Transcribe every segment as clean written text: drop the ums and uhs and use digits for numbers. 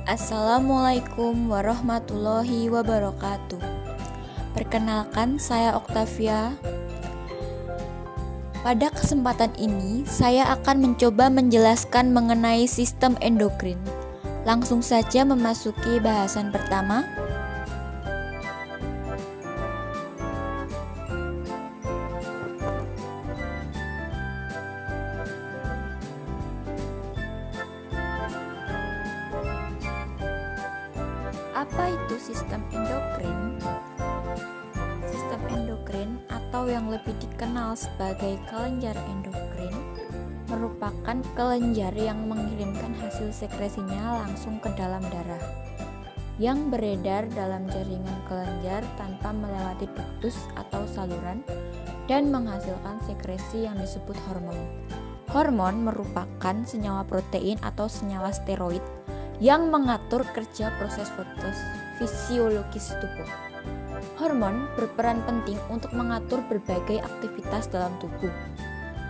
Assalamualaikum warahmatullahi wabarakatuh. Perkenalkan, saya Oktavia. Pada kesempatan ini, saya akan mencoba menjelaskan mengenai sistem endokrin. Langsung saja memasuki bahasan pertama. Apa itu sistem endokrin? Sistem endokrin atau yang lebih dikenal sebagai kelenjar endokrin merupakan kelenjar yang mengirimkan hasil sekresinya langsung ke dalam darah yang beredar dalam jaringan kelenjar tanpa melewati duktus atau saluran dan menghasilkan sekresi yang disebut hormon. Hormon merupakan senyawa protein atau senyawa steroid yang mengatur kerja proses fisiologis tubuh. Hormon berperan penting untuk mengatur berbagai aktivitas dalam tubuh,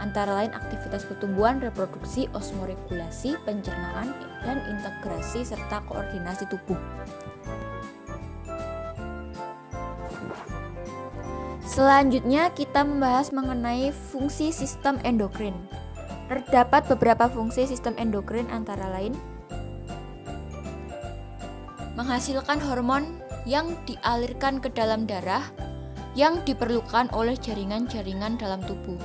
antara lain aktivitas pertumbuhan, reproduksi, osmoregulasi, pencernaan, dan integrasi serta koordinasi tubuh. Selanjutnya kita membahas mengenai fungsi sistem endokrin. Terdapat beberapa fungsi sistem endokrin antara lain menghasilkan hormon yang dialirkan ke dalam darah yang diperlukan oleh jaringan-jaringan dalam tubuh.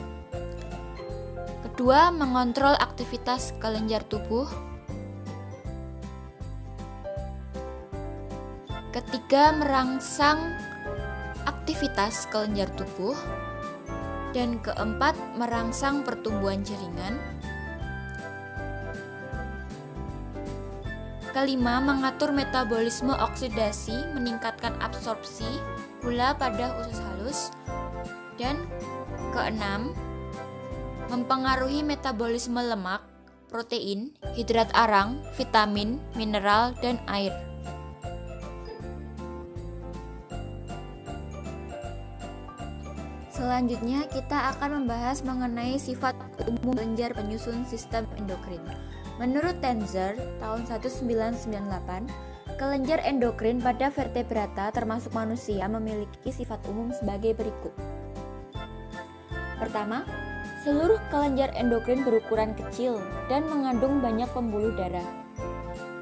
Kedua, mengontrol aktivitas kelenjar tubuh. Ketiga, merangsang aktivitas kelenjar tubuh. Dan keempat, merangsang pertumbuhan jaringan. Kelima, mengatur metabolisme oksidasi, meningkatkan absorpsi gula pada usus halus. Dan keenam, mempengaruhi metabolisme lemak, protein, hidrat arang, vitamin, mineral, dan air. Selanjutnya kita akan membahas mengenai sifat umum kelenjar penyusun sistem endokrin. Menurut Tenzer tahun 1998, kelenjar endokrin pada vertebrata termasuk manusia memiliki sifat umum sebagai berikut. Pertama, seluruh kelenjar endokrin berukuran kecil dan mengandung banyak pembuluh darah.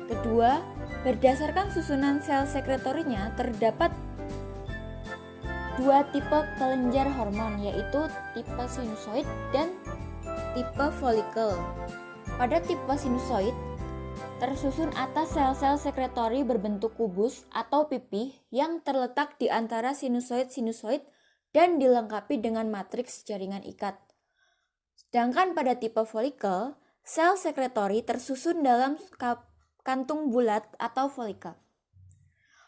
Kedua, berdasarkan susunan sel sekretorinya terdapat dua tipe kelenjar hormon, yaitu tipe sinusoid dan tipe folikel. Pada tipe sinusoid, tersusun atas sel-sel sekretori berbentuk kubus atau pipih yang terletak di antara sinusoid-sinusoid dan dilengkapi dengan matriks jaringan ikat. Sedangkan pada tipe folikel, sel sekretori tersusun dalam kantung bulat atau folikel.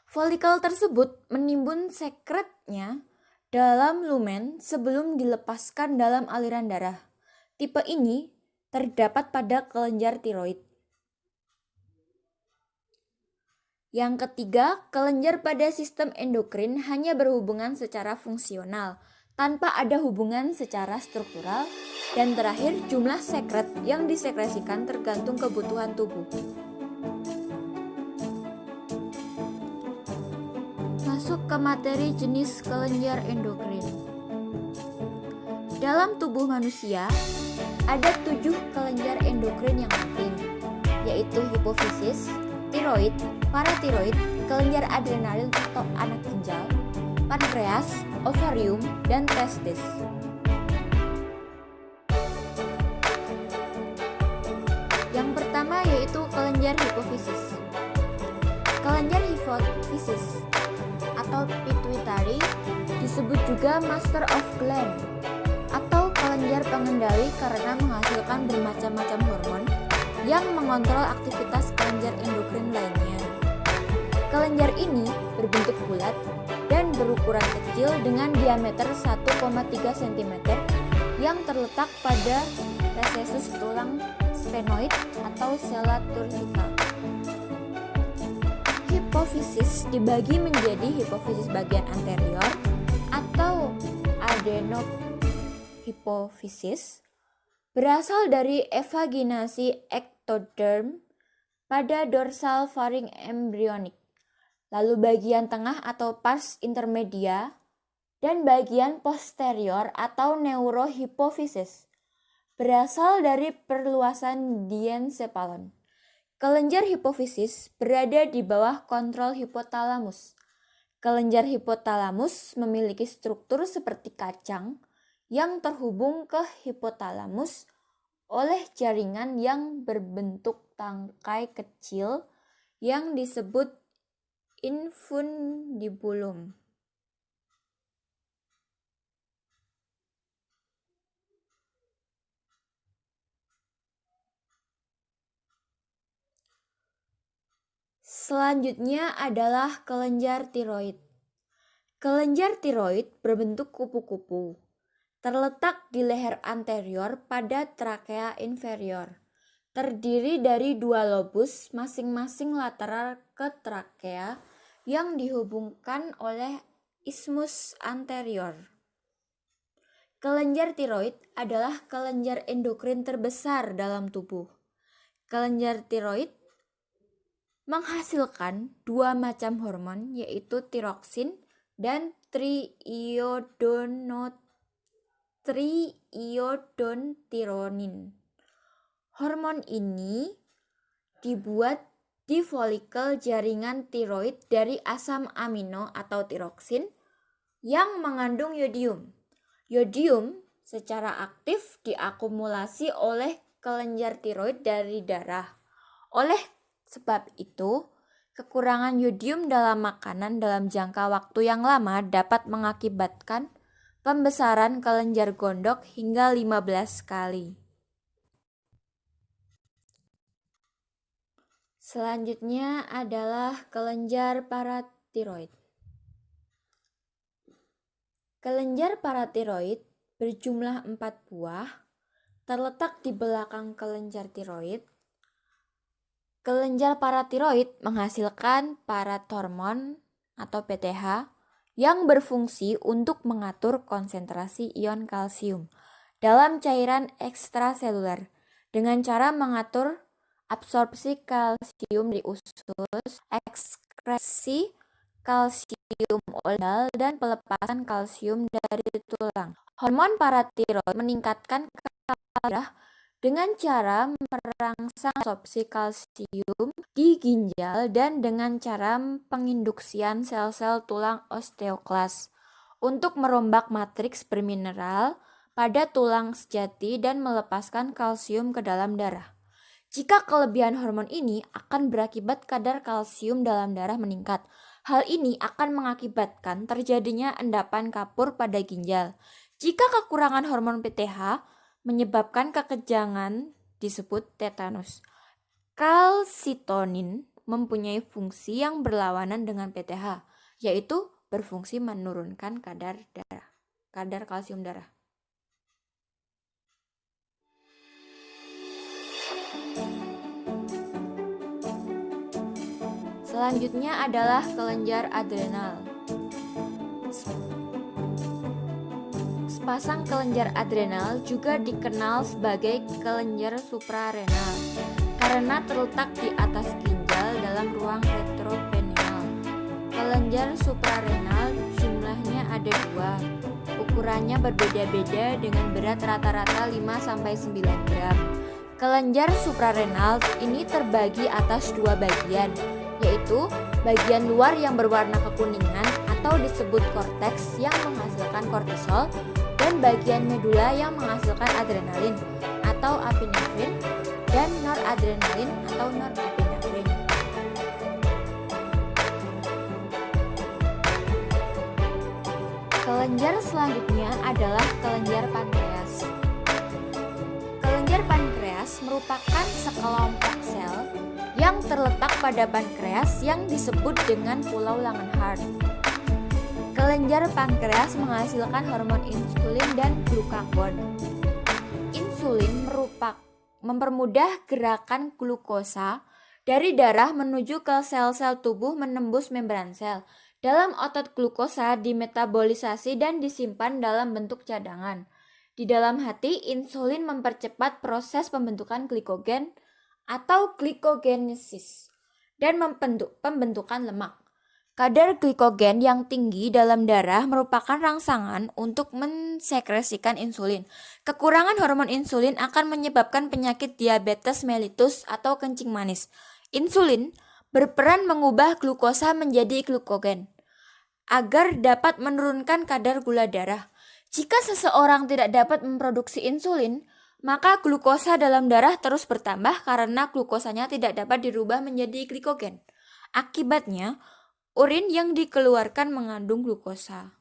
Folikel tersebut menimbun sekretnya dalam lumen sebelum dilepaskan dalam aliran darah. Tipe ini terdapat pada kelenjar tiroid. Yang ketiga, kelenjar pada sistem endokrin hanya berhubungan secara fungsional, tanpa ada hubungan secara struktural. Dan terakhir, jumlah sekret yang disekresikan tergantung kebutuhan tubuh. Masuk ke materi jenis kelenjar endokrin. Dalam tubuh manusia, ada 7 kelenjar endokrin yang penting, yaitu hipofisis, tiroid, paratiroid, kelenjar adrenalin atau anak ginjal, pankreas, ovarium, dan testis. Yang pertama yaitu kelenjar hipofisis. Kelenjar hipofisis atau pituitary disebut juga master of gland atau kelenjar pengendali karena menghasilkan bermacam-macam hormon yang mengontrol aktivitas kelenjar endokrin lainnya. Kelenjar ini berbentuk bulat dan berukuran kecil dengan diameter 1,3 cm yang terletak pada recessus tulang sphenoid atau sela turcica. Hipofisis dibagi menjadi hipofisis bagian anterior atau adenohipofisis, berasal dari evaginasi ektoderm pada dorsal faring embryonik, lalu bagian tengah atau pars intermedia, dan bagian posterior atau neurohipofisis, berasal dari perluasan diencephalon. Kelenjar hipofisis berada di bawah kontrol hipotalamus. Kelenjar hipotalamus memiliki struktur seperti kacang yang terhubung ke hipotalamus oleh jaringan yang berbentuk tangkai kecil yang disebut infundibulum. Selanjutnya adalah kelenjar tiroid. Kelenjar tiroid berbentuk kupu-kupu, terletak di leher anterior pada trakea inferior. Terdiri dari 2 lobus masing-masing lateral ke trakea yang dihubungkan oleh isthmus anterior. Kelenjar tiroid adalah kelenjar endokrin terbesar dalam tubuh. Kelenjar tiroid menghasilkan 2 macam hormon, yaitu tiroksin dan triiodontironin. Hormon ini dibuat di folikel jaringan tiroid dari asam amino atau tiroksin yang mengandung yodium. Yodium secara aktif diakumulasi oleh kelenjar tiroid dari darah. Oleh sebab itu, kekurangan yodium dalam makanan dalam jangka waktu yang lama dapat mengakibatkan pembesaran kelenjar gondok hingga 15 kali. Selanjutnya adalah kelenjar paratiroid. Kelenjar paratiroid berjumlah 4 buah, terletak di belakang kelenjar tiroid. Kelenjar paratiroid menghasilkan parathormon atau PTH yang berfungsi untuk mengatur konsentrasi ion kalsium dalam cairan ekstraseluler dengan cara mengatur absorpsi kalsium dari usus, ekskresi kalsium oral, dan pelepasan kalsium dari tulang. Hormon paratiroid meningkatkan kadar darah dengan cara merangsang absorpsi kalsium di ginjal dan dengan cara penginduksian sel-sel tulang osteoklas untuk merombak matriks bermineral pada tulang sejati dan melepaskan kalsium ke dalam darah. Jika kelebihan hormon ini akan berakibat kadar kalsium dalam darah meningkat. Hal ini akan mengakibatkan terjadinya endapan kapur pada ginjal. Jika kekurangan hormon PTH menyebabkan kekejangan disebut tetanus. Kalsitonin mempunyai fungsi yang berlawanan dengan PTH, yaitu berfungsi menurunkan kadar kalsium darah. Selanjutnya adalah kelenjar adrenal. Sepasang kelenjar adrenal juga dikenal sebagai kelenjar suprarenal karena terletak di atas ginjal dalam ruang retroperitoneal. Kelenjar suprarenal jumlahnya ada 2. Ukurannya berbeda-beda dengan berat rata-rata 5-9 gram. Kelenjar suprarenal ini terbagi atas 2 bagian, yaitu bagian luar yang berwarna kekuningan atau disebut korteks yang menghasilkan kortisol, dan bagian medula yang menghasilkan adrenalin atau apinefrin dan noradrenalin atau norepinefrin. Kelenjar selanjutnya adalah kelenjar pankreas. Kelenjar pankreas merupakan sekelompok sel yang terletak pada pankreas yang disebut dengan pulau Langerhans. Kelenjar pankreas menghasilkan hormon insulin dan glukagon. Insulin mempermudah gerakan glukosa dari darah menuju ke sel-sel tubuh menembus membran sel. Dalam otot glukosa dimetabolisasi dan disimpan dalam bentuk cadangan. Di dalam hati, insulin mempercepat proses pembentukan glikogen atau glikogenesis dan pembentukan lemak. Kadar glikogen yang tinggi dalam darah merupakan rangsangan untuk mensekresikan insulin. Kekurangan hormon insulin akan menyebabkan penyakit diabetes mellitus atau kencing manis. Insulin berperan mengubah glukosa menjadi glukogen agar dapat menurunkan kadar gula darah. Jika seseorang tidak dapat memproduksi insulin, maka glukosa dalam darah terus bertambah karena glukosanya tidak dapat dirubah menjadi glikogen. Akibatnya, urin yang dikeluarkan mengandung glukosa.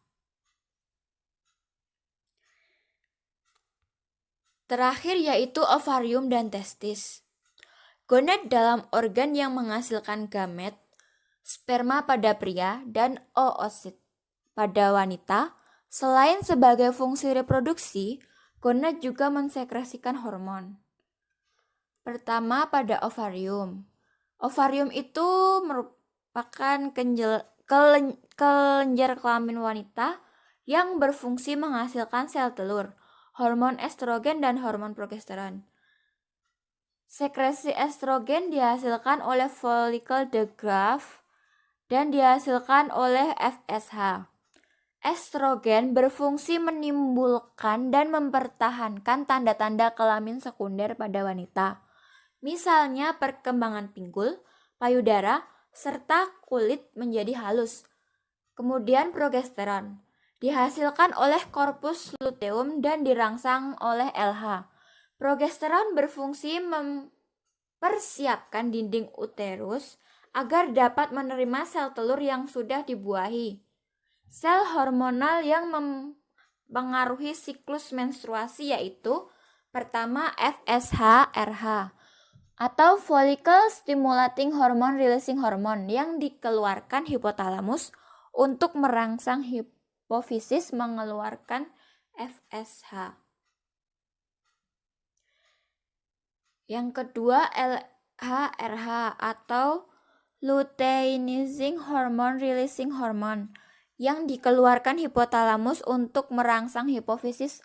Terakhir yaitu ovarium dan testis. Gonad dalam organ yang menghasilkan gamet, sperma pada pria, dan oosit pada wanita. Selain sebagai fungsi reproduksi, gonad juga mensekresikan hormon. Pertama pada ovarium. Ovarium itu merupakan kelenjar kelamin wanita yang berfungsi menghasilkan sel telur, hormon estrogen dan hormon progesteron. Sekresi estrogen dihasilkan oleh follicle de Graaff dan dihasilkan oleh FSH. Estrogen berfungsi menimbulkan dan mempertahankan tanda-tanda kelamin sekunder pada wanita. Misalnya perkembangan pinggul, payudara, serta kulit menjadi halus. Kemudian progesteron dihasilkan oleh korpus luteum dan dirangsang oleh LH. Progesteron berfungsi mempersiapkan dinding uterus agar dapat menerima sel telur yang sudah dibuahi. Sel hormonal yang mempengaruhi siklus menstruasi yaitu pertama FSH, RH atau follicle stimulating hormone releasing hormone yang dikeluarkan hipotalamus untuk merangsang hipofisis mengeluarkan FSH. Yang kedua LHRH atau luteinizing hormone releasing hormone yang dikeluarkan hipotalamus untuk merangsang hipofisis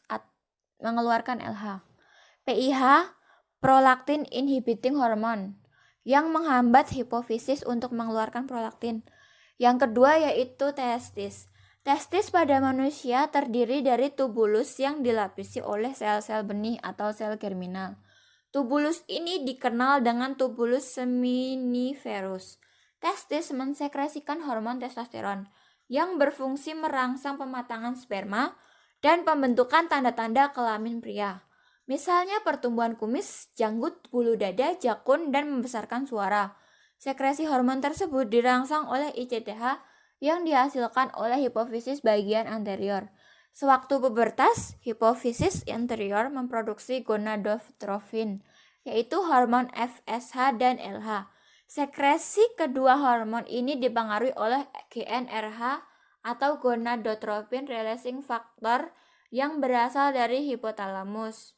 mengeluarkan LH. PIH, prolaktin inhibiting hormone yang menghambat hipofisis untuk mengeluarkan prolaktin. Yang kedua yaitu testis. Testis pada manusia terdiri dari tubulus yang dilapisi oleh sel-sel benih atau sel germinal. Tubulus ini dikenal dengan tubulus seminiferus. Testis mensekresikan hormon testosteron yang berfungsi merangsang pematangan sperma dan pembentukan tanda-tanda kelamin pria. Misalnya pertumbuhan kumis, janggut, bulu dada, jakun, dan membesarkan suara. Sekresi hormon tersebut dirangsang oleh ICTH yang dihasilkan oleh hipofisis bagian anterior. Sewaktu pubertas, hipofisis anterior memproduksi gonadotrofin, yaitu hormon FSH dan LH. Sekresi kedua hormon ini dipengaruhi oleh GnRH atau gonadotropin releasing factor yang berasal dari hipotalamus.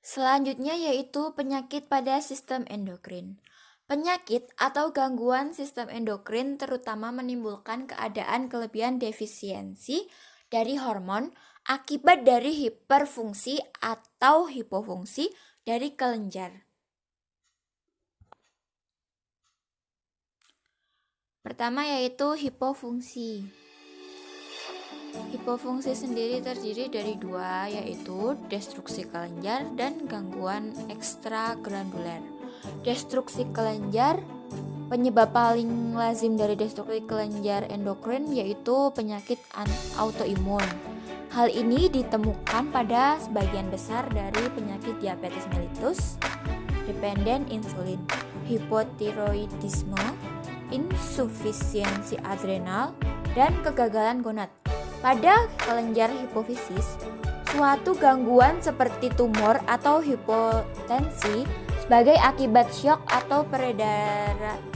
Selanjutnya yaitu penyakit pada sistem endokrin. Penyakit atau gangguan sistem endokrin terutama menimbulkan keadaan kelebihan defisiensi dari hormon akibat dari hiperfungsi atau hipofungsi dari kelenjar. Pertama yaitu hipofungsi. Hipofungsi sendiri terdiri dari dua, yaitu destruksi kelenjar dan gangguan ekstragranuler. Destruksi kelenjar, penyebab paling lazim dari destruksi kelenjar endokrin yaitu penyakit autoimun. Hal ini ditemukan pada sebagian besar dari penyakit diabetes mellitus, dependen insulin, hipotiroidisme, insufisiensi adrenal, dan kegagalan gonad. Pada kelenjar hipofisis, suatu gangguan seperti tumor atau hipotensi sebagai akibat syok atau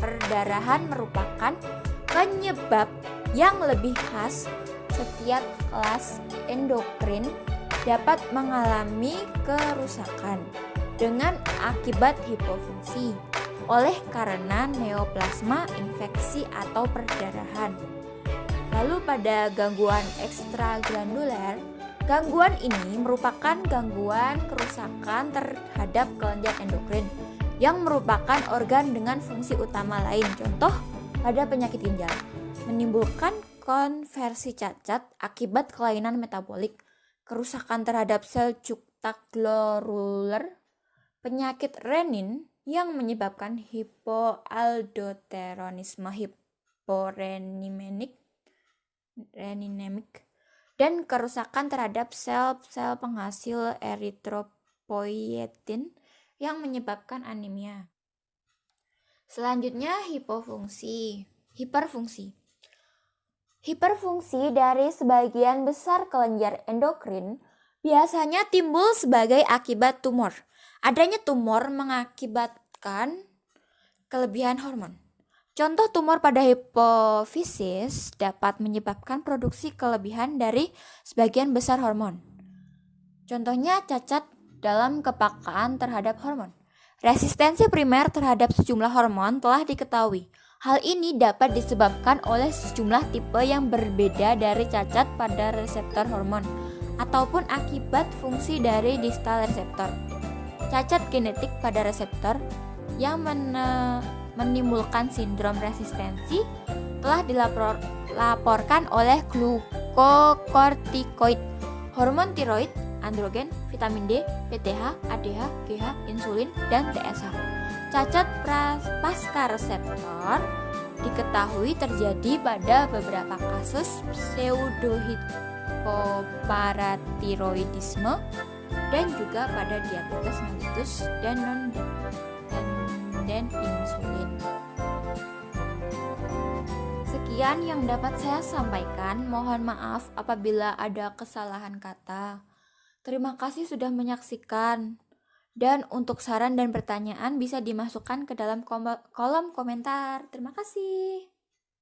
perdarahan merupakan penyebab yang lebih khas. Setiap kelas endokrin dapat mengalami kerusakan dengan akibat hipofungsi oleh karena neoplasma, infeksi, atau perdarahan. Lalu pada gangguan ekstragranuler, Gangguan ini merupakan gangguan kerusakan terhadap kelenjar endokrin yang merupakan organ dengan fungsi utama lain. Contoh pada penyakit ginjal, menimbulkan konversi cacat akibat kelainan metabolik, kerusakan terhadap sel cukta glomerular, penyakit renin yang menyebabkan hipoaldoteronisme reninemik, dan kerusakan terhadap sel-sel penghasil eritropoietin yang menyebabkan anemia. Selanjutnya hiperfungsi. Hiperfungsi dari sebagian besar kelenjar endokrin biasanya timbul sebagai akibat tumor. Adanya tumor mengakibatkan kelebihan hormon. Contoh tumor pada hipofisis dapat menyebabkan produksi kelebihan dari sebagian besar hormon. Contohnya cacat dalam kepekaan terhadap hormon. Resistensi primer terhadap sejumlah hormon telah diketahui. Hal ini dapat disebabkan oleh sejumlah tipe yang berbeda dari cacat pada reseptor hormon ataupun akibat fungsi dari distal reseptor. Cacat genetik pada reseptor yang menimbulkan sindrom resistensi telah dilaporkan oleh glukokortikoid, hormon tiroid, androgen, vitamin D, PTH, ADH, GH, insulin, dan TSH. Cacat pasca reseptor diketahui terjadi pada beberapa kasus pseudohipoparatiroidisme dan juga pada diabetes mellitus dan non-dependent insulin. Sekian yang dapat saya sampaikan. Mohon maaf apabila ada kesalahan kata. Terima kasih sudah menyaksikan. Dan untuk saran dan pertanyaan bisa dimasukkan ke dalam kolom komentar. Terima kasih.